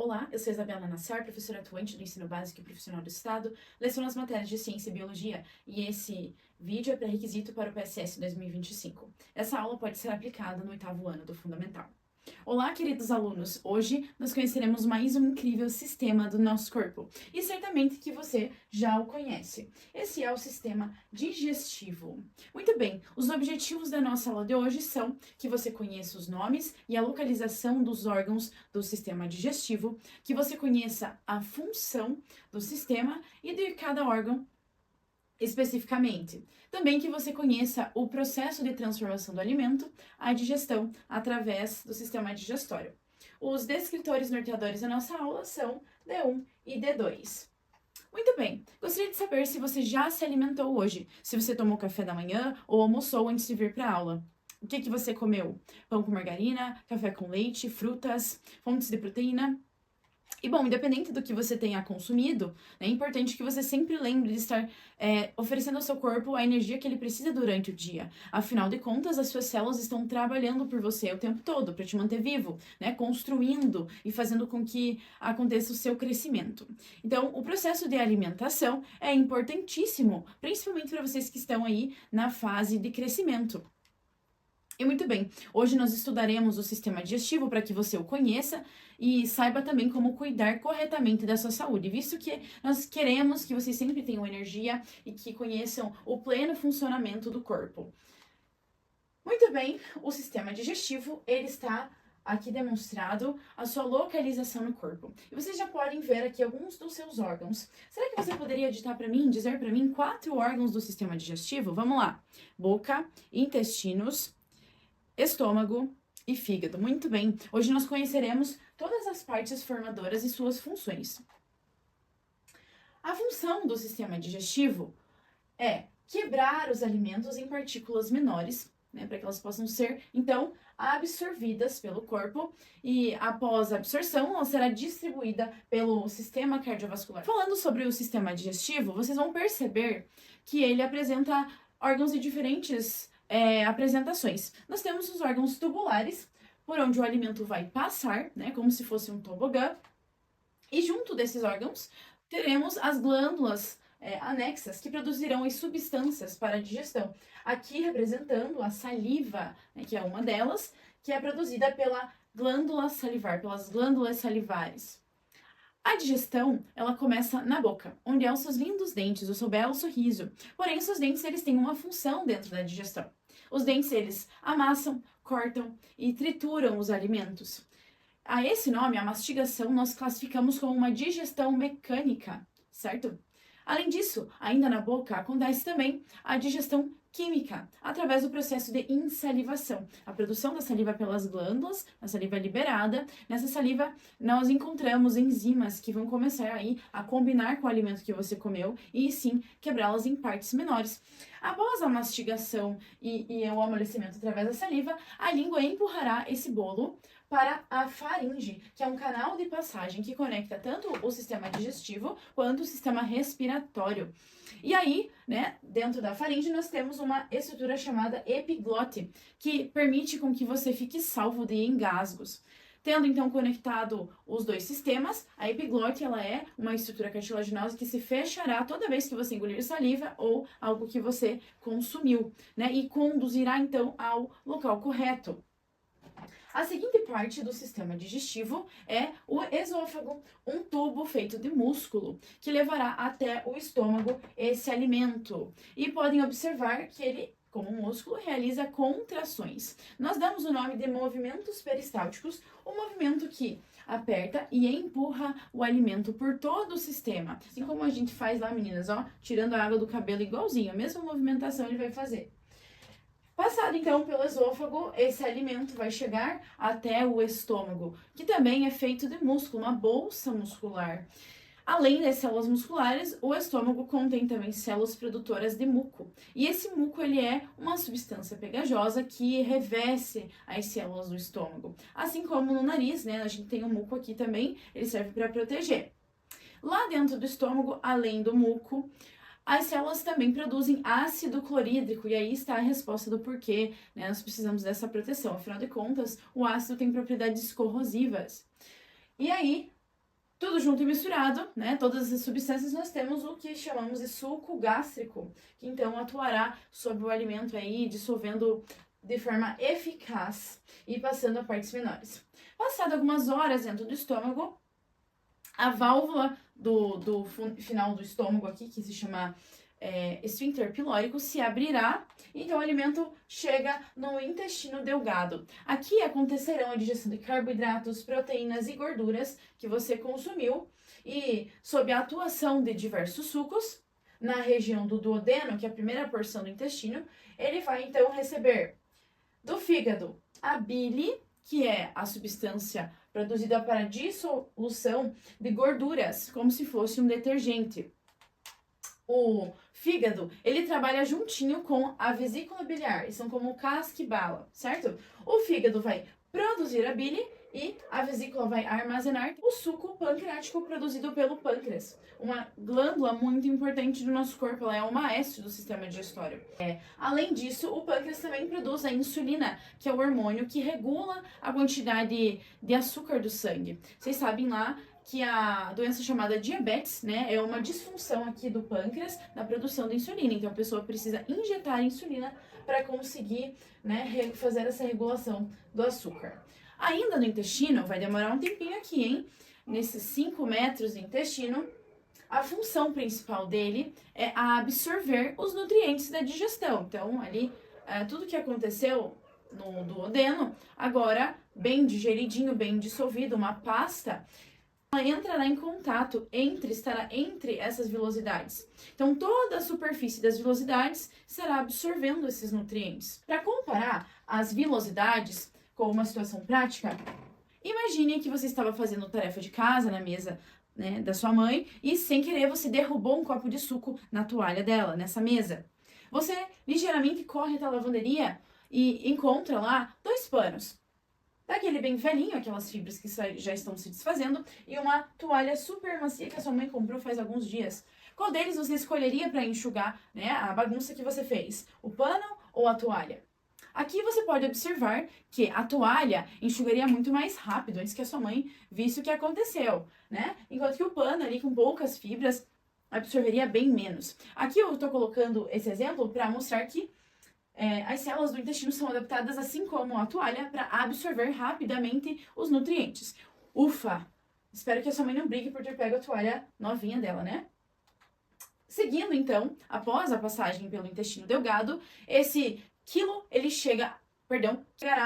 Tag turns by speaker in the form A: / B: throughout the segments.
A: Olá, eu sou Isabela Nassar, professora atuante do Ensino Básico e Profissional do Estado, leciono as matérias de Ciência e Biologia, e esse vídeo é pré-requisito para o PSS 2025. Essa aula pode ser aplicada no 8º ano do Fundamental. Olá, queridos alunos! Hoje nós conheceremos mais um incrível sistema do nosso corpo, e certamente que você já o conhece. Esse é o sistema digestivo. Muito bem, os objetivos da nossa aula de hoje são que você conheça os nomes e a localização dos órgãos do sistema digestivo, que você conheça a função do sistema e de cada órgão especificamente. Também que você conheça o processo de transformação do alimento, a digestão, através do sistema digestório. Os descritores norteadores da nossa aula são D1 e D2. Muito bem, gostaria de saber se você já se alimentou hoje, se você tomou café da manhã ou almoçou antes de vir para a aula. O que você comeu? Pão com margarina, café com leite, frutas, fontes de proteína? E bom, independente do que você tenha consumido, é importante que você sempre lembre de estar oferecendo ao seu corpo a energia que ele precisa durante o dia. Afinal de contas, as suas células estão trabalhando por você o tempo todo para te manter vivo, né? Construindo e fazendo com que aconteça o seu crescimento. Então, o processo de alimentação é importantíssimo, principalmente para vocês que estão aí na fase de crescimento. E muito bem, hoje nós estudaremos o sistema digestivo para que você o conheça e saiba também como cuidar corretamente da sua saúde, visto que nós queremos que vocês sempre tenham energia e que conheçam o pleno funcionamento do corpo. Muito bem, o sistema digestivo, ele está aqui demonstrado a sua localização no corpo. E vocês já podem ver aqui alguns dos seus órgãos. Será que você poderia dizer para mim 4 órgãos do sistema digestivo? Vamos lá. Boca, intestinos, estômago e fígado. Muito bem, hoje nós conheceremos todas as partes formadoras e suas funções. A função do sistema digestivo é quebrar os alimentos em partículas menores, né, para que elas possam ser, então, absorvidas pelo corpo e, após a absorção, ela será distribuída pelo sistema cardiovascular. Falando sobre o sistema digestivo, vocês vão perceber que ele apresenta órgãos de diferentes apresentações. Nós temos os órgãos tubulares, por onde o alimento vai passar, né, como se fosse um tobogã, e junto desses órgãos teremos as glândulas anexas que produzirão as substâncias para a digestão. Aqui representando a saliva, né, que é uma delas, que é produzida pela glândula salivar, pelas glândulas salivares. A digestão, ela começa na boca, onde há os seus lindos dentes, o seu belo sorriso. Porém, os seus dentes, eles têm uma função dentro da digestão. Os dentes, eles amassam, cortam e trituram os alimentos. A esse nome, a mastigação, nós classificamos como uma digestão mecânica, certo? Além disso, ainda na boca, acontece também a digestão química, através do processo de insalivação. A produção da saliva pelas glândulas, a saliva é liberada. Nessa saliva, nós encontramos enzimas que vão começar aí a combinar com o alimento que você comeu e, sim, quebrá-las em partes menores. Após a mastigação e o amolecimento através da saliva, a língua empurrará esse bolo para a faringe, que é um canal de passagem que conecta tanto o sistema digestivo quanto o sistema respiratório. E aí, né, dentro da faringe nós temos uma estrutura chamada epiglote, que permite com que você fique salvo de engasgos. Tendo então conectado os dois sistemas, a epiglote ela é uma estrutura cartilaginosa que se fechará toda vez que você engolir saliva ou algo que você consumiu, né, e conduzirá então ao local correto. A seguinte parte do sistema digestivo é o esôfago, um tubo feito de músculo que levará até o estômago esse alimento. E podem observar que ele, como músculo, realiza contrações. Nós damos o nome de movimentos peristálticos, o movimento que aperta e empurra o alimento por todo o sistema. Assim como a gente faz lá, meninas, ó, tirando a água do cabelo igualzinho, a mesma movimentação ele vai fazer. Passado então pelo esôfago, esse alimento vai chegar até o estômago, que também é feito de músculo, uma bolsa muscular. Além das células musculares, o estômago contém também células produtoras de muco. E esse muco ele é uma substância pegajosa que reveste as células do estômago. Assim como no nariz, né, a gente tem o muco aqui também, ele serve para proteger. Lá dentro do estômago, além do muco, as células também produzem ácido clorídrico, e aí está a resposta do porquê, né, nós precisamos dessa proteção. Afinal de contas, o ácido tem propriedades corrosivas. E aí, Tudo junto e misturado, né? Todas essas substâncias, nós temos o que chamamos de suco gástrico, que então atuará sobre o alimento aí, dissolvendo de forma eficaz e passando a partes menores. Passado algumas horas dentro do estômago, a válvula do final do estômago aqui, que se chama esfíncter pilórico, se abrirá, então o alimento chega no intestino delgado. Aqui acontecerão a digestão de carboidratos, proteínas e gorduras que você consumiu, e sob a atuação de diversos sucos, na região do duodeno, que é a primeira porção do intestino, ele vai então receber do fígado a bile, que é a substância produzida para dissolução de gorduras, como se fosse um detergente. O fígado, ele trabalha juntinho com a vesícula biliar, são como casca e bala, certo? O fígado vai produzir a bile e a vesícula vai armazenar o suco pancreático produzido pelo pâncreas, uma glândula muito importante do nosso corpo, ela é o maestro do sistema digestório. Além disso, o pâncreas também produz a insulina, que é o hormônio que regula a quantidade de açúcar do sangue. Vocês sabem lá que a doença chamada diabetes, né, é uma disfunção aqui do pâncreas na produção de insulina. Então a pessoa precisa injetar insulina para conseguir, né, fazer essa regulação do açúcar. Ainda no intestino, vai demorar um tempinho aqui, hein? Nesses 5 metros de intestino, a função principal dele é absorver os nutrientes da digestão. Então, ali, tudo que aconteceu no duodeno, agora bem digeridinho, bem dissolvido, uma pasta, ela entrará em contato, estará entre essas vilosidades. Então, toda a superfície das vilosidades estará absorvendo esses nutrientes. Para comparar as vilosidades com uma situação prática, imagine que você estava fazendo tarefa de casa na mesa, né, da sua mãe, e sem querer você derrubou um copo de suco na toalha dela, nessa mesa. Você ligeiramente corre até a lavanderia e encontra lá 2 panos. Daquele bem velhinho, aquelas fibras que já estão se desfazendo, e uma toalha super macia que a sua mãe comprou faz alguns dias. Qual deles você escolheria para enxugar, né, a bagunça que você fez? O pano ou a toalha? Aqui você pode observar que a toalha enxugaria muito mais rápido antes que a sua mãe visse o que aconteceu, né? Enquanto que o pano ali com poucas fibras absorveria bem menos. Aqui eu estou colocando esse exemplo para mostrar que as células do intestino são adaptadas, assim como a toalha, para absorver rapidamente os nutrientes. Ufa! Espero que a sua mãe não brigue por ter pego a toalha novinha dela, né? Seguindo, então, após a passagem pelo intestino delgado, esse quilo, ele chegará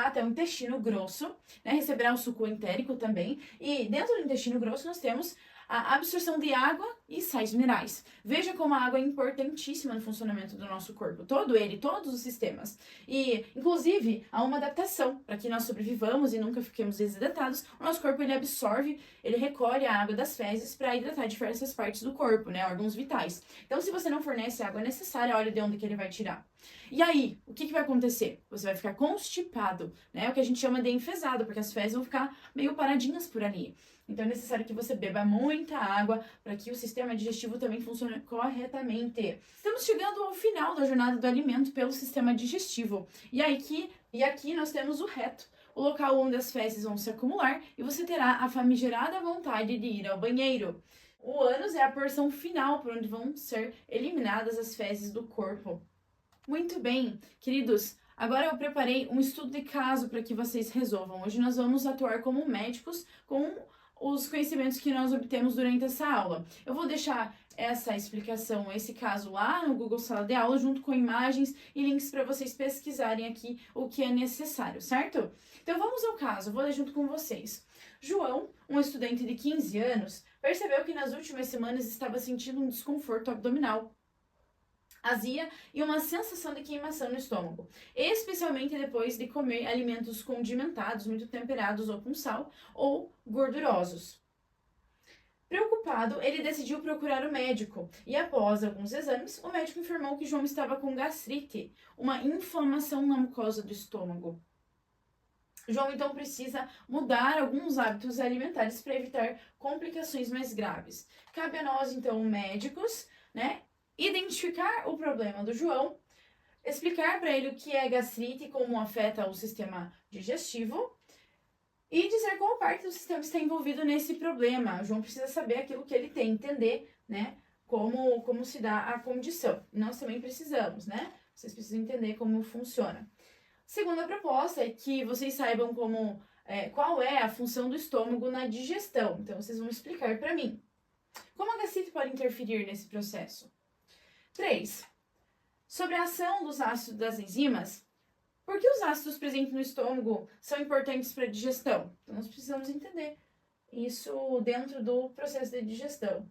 A: até o intestino grosso, né? Receberá o suco entérico também. E dentro do intestino grosso nós temos a absorção de água e sais minerais. Veja como a água é importantíssima no funcionamento do nosso corpo, todos os sistemas. E, inclusive, há uma adaptação para que nós sobrevivamos e nunca fiquemos desidratados. O nosso corpo, ele absorve, ele recolhe a água das fezes para hidratar diversas partes do corpo, né, órgãos vitais. Então, se você não fornece a água necessária, olha de onde que ele vai tirar. E aí, o que vai acontecer? Você vai ficar constipado, né, o que a gente chama de enfesado, porque as fezes vão ficar meio paradinhas por ali. Então é necessário que você beba muita água para que o sistema digestivo também funcione corretamente. Estamos chegando ao final da jornada do alimento pelo sistema digestivo. E aqui nós temos o reto, o local onde as fezes vão se acumular e você terá a famigerada vontade de ir ao banheiro. O ânus é a porção final por onde vão ser eliminadas as fezes do corpo. Muito bem, queridos. Agora eu preparei um estudo de caso para que vocês resolvam. Hoje nós vamos atuar como médicos com os conhecimentos que nós obtemos durante essa aula. Eu vou deixar essa explicação, esse caso lá no Google Sala de Aula, junto com imagens e links para vocês pesquisarem aqui o que é necessário, certo? Então vamos ao caso, vou ler junto com vocês. João, um estudante de 15 anos, percebeu que nas últimas semanas estava sentindo um desconforto abdominal, azia e uma sensação de queimação no estômago, especialmente depois de comer alimentos condimentados, muito temperados ou com sal, ou gordurosos. Preocupado, ele decidiu procurar o médico e, após alguns exames, o médico informou que João estava com gastrite, uma inflamação na mucosa do estômago. João, então, precisa mudar alguns hábitos alimentares para evitar complicações mais graves. Cabe a nós, então, médicos, né, identificar o problema do João, explicar para ele o que é gastrite e como afeta o sistema digestivo, e dizer qual parte do sistema está envolvido nesse problema. O João precisa saber aquilo que ele tem, entender, né, como se dá a condição. Nós também precisamos, né? Vocês precisam entender como funciona. Segunda proposta é que vocês saibam qual é a função do estômago na digestão. Então, vocês vão explicar para mim. Como a gastrite pode interferir nesse processo? 3. Sobre a ação dos ácidos das enzimas, por que os ácidos presentes no estômago são importantes para a digestão? Então, nós precisamos entender isso dentro do processo de digestão.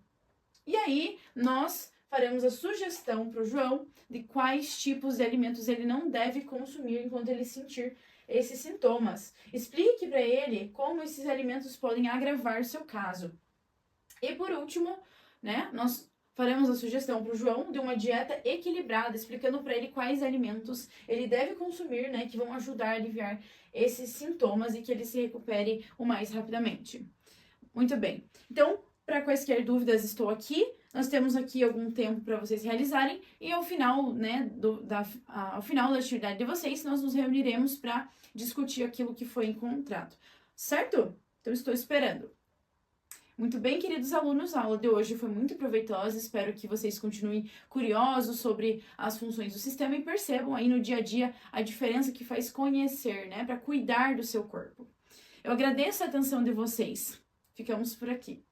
A: E aí, nós faremos a sugestão para o João de quais tipos de alimentos ele não deve consumir enquanto ele sentir esses sintomas. Explique para ele como esses alimentos podem agravar seu caso. E por último, né, nós faremos a sugestão para o João de uma dieta equilibrada, explicando para ele quais alimentos ele deve consumir, né, que vão ajudar a aliviar esses sintomas e que ele se recupere o mais rapidamente. Muito bem. Então, para quaisquer dúvidas, estou aqui. Nós temos aqui algum tempo para vocês realizarem e ao final, né, ao final da atividade de vocês, nós nos reuniremos para discutir aquilo que foi encontrado. Certo? Então, estou esperando. Muito bem, queridos alunos, a aula de hoje foi muito proveitosa, espero que vocês continuem curiosos sobre as funções do sistema e percebam aí no dia a dia a diferença que faz conhecer, né, para cuidar do seu corpo. Eu agradeço a atenção de vocês. Ficamos por aqui.